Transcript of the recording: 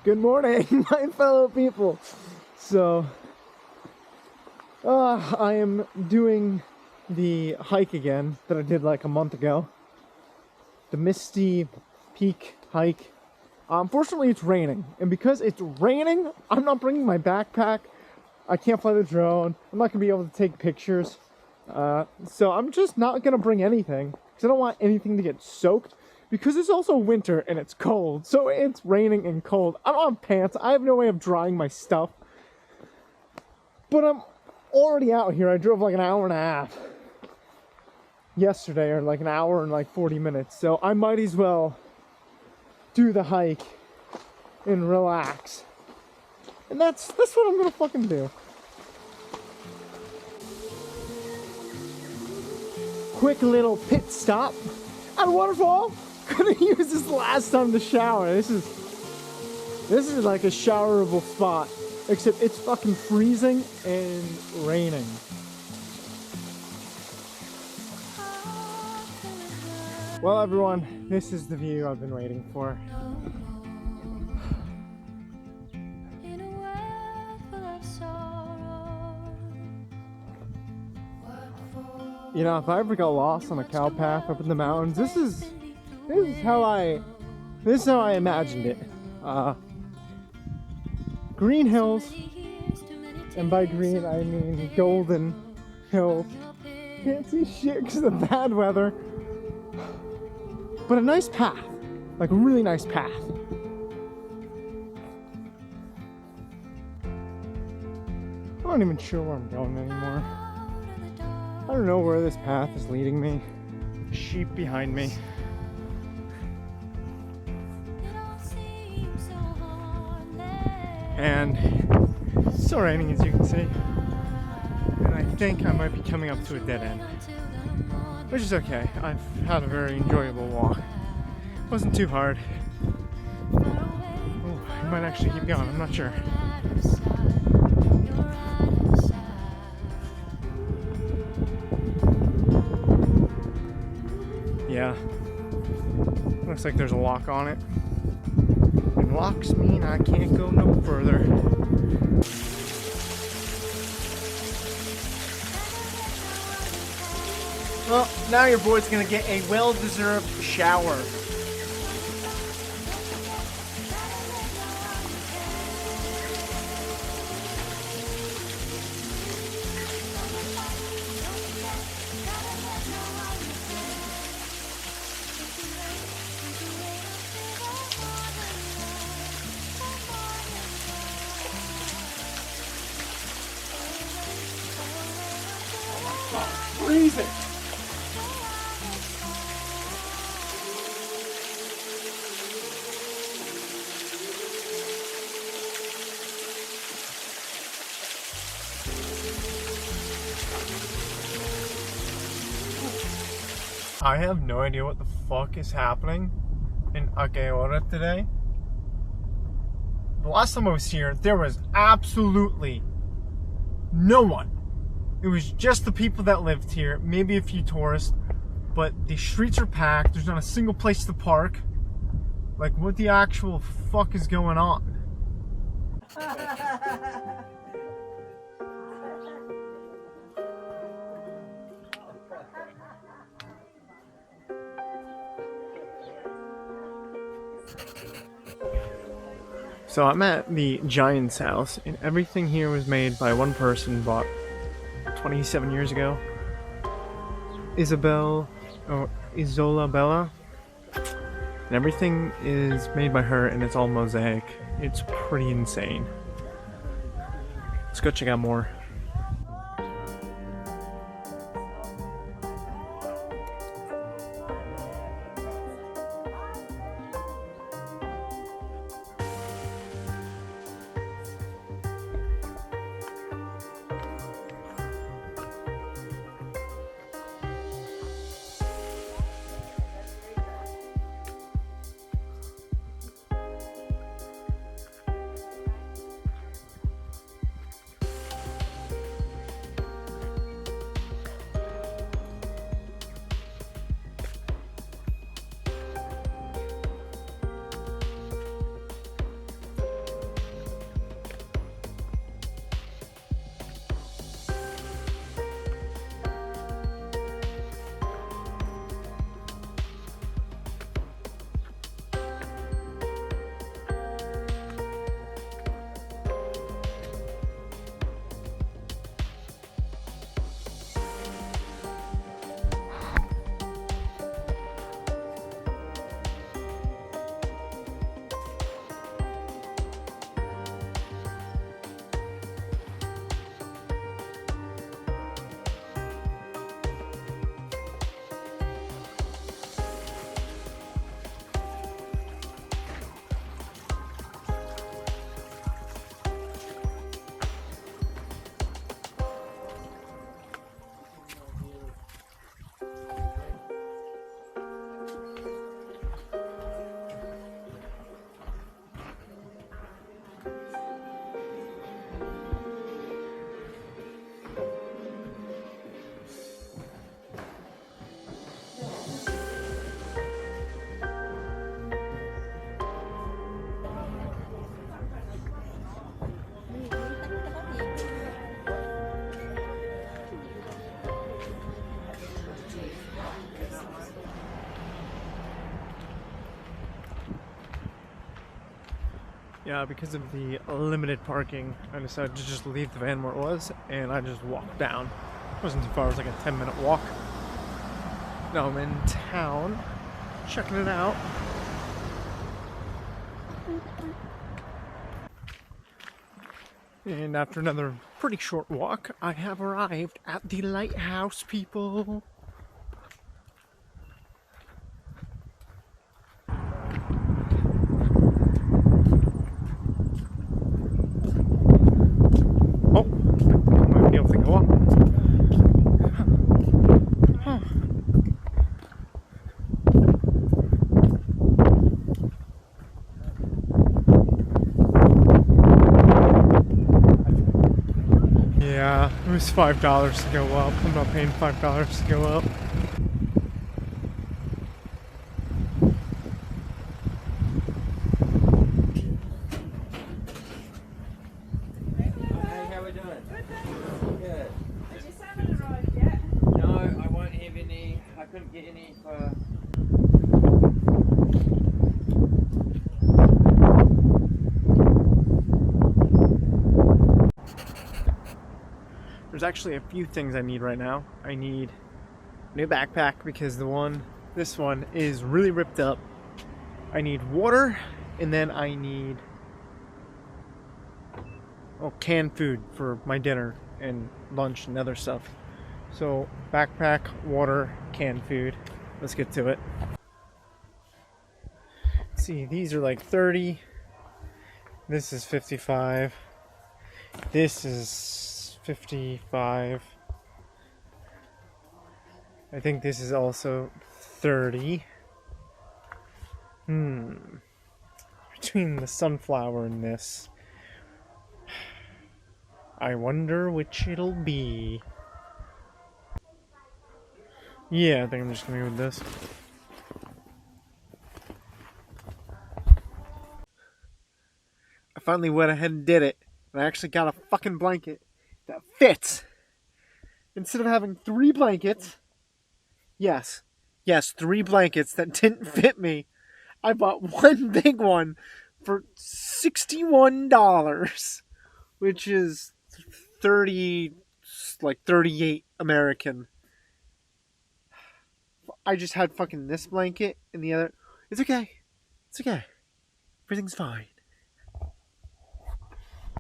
Good morning, my fellow people. So, I am doing the hike again that I did like a month ago. The Misty Peak hike. Unfortunately, it's raining. And because it's raining, I'm not bringing my backpack. I can't fly the drone. I'm not going to be able to take pictures. So I'm just not going to bring anything. Because I don't want anything to get soaked. Because it's also winter and it's cold. So it's raining and cold. I don't have pants. I have no way of drying my stuff. But I'm already out here. I drove like an hour and a half yesterday, or like an hour and like 40 minutes. So I might as well do the hike and relax. And that's what I'm gonna fucking do. Quick little pit stop at a waterfall. Could have used this last time to shower. This is like a showerable spot. Except it's fucking freezing and raining. Well, everyone, this is the view I've been waiting for. You know, if I ever got lost on a cow path up in the mountains, this is how I imagined it. Green hills, and by green I mean golden hills. Can't see shit because of the bad weather, but a nice path, like a really nice path. I'm not even sure where I'm going anymore. I don't know where this path is leading me. Sheep behind me. And it's still raining, as you can see. And I think I might be coming up to a dead end. Which is okay. I've had a very enjoyable walk. It wasn't too hard. Oh, I might actually keep going, I'm not sure. Yeah. Looks like there's a lock on it. And locks mean I can't go no further. Well, now your boy's gonna get a well-deserved shower. Freezing. I have no idea what the fuck is happening in Akaora today. The last time I was here, there was absolutely no one. It was just the people that lived here, maybe a few tourists, but the streets are packed. There's not a single place to park. Like, what the actual fuck is going on? So I'm at the Giant's house, and everything here was made by one person, bought 27 years ago. Isola Bella. And everything is made by her, and it's all mosaic. It's pretty insane. Let's go check out more. Yeah, because of the limited parking, I decided to just leave the van where it was, and I just walked down. It wasn't too far, it was like a 10-minute walk. Now I'm in town, checking it out. And after another pretty short walk, I have arrived at the lighthouse, people. Oh, I might be able to go up. Huh. Yeah, it was $5 to go up. I'm not paying $5 to go up. Hey, how we doing? Good. Has your salmon arrived yet? No, I won't have any. I couldn't get any for. There's actually a few things I need right now. I need a new backpack because this one is really ripped up. I need water, and then I need canned food for my dinner and lunch and other stuff. So backpack, water, canned food. Let's get to it. Let's see, these are like 30. This is 55. This is 55. I think this is also 30. Between the sunflower and this, I wonder which it'll be. Yeah, I think I'm just gonna go with this. I finally went ahead and did it. And I actually got a fucking blanket that fits. Instead of having 3 blankets, yes, 3 blankets that didn't fit me, I bought one big one for $61, which is 38 American. I just had fucking this blanket and the other. It's okay. It's okay. Everything's fine.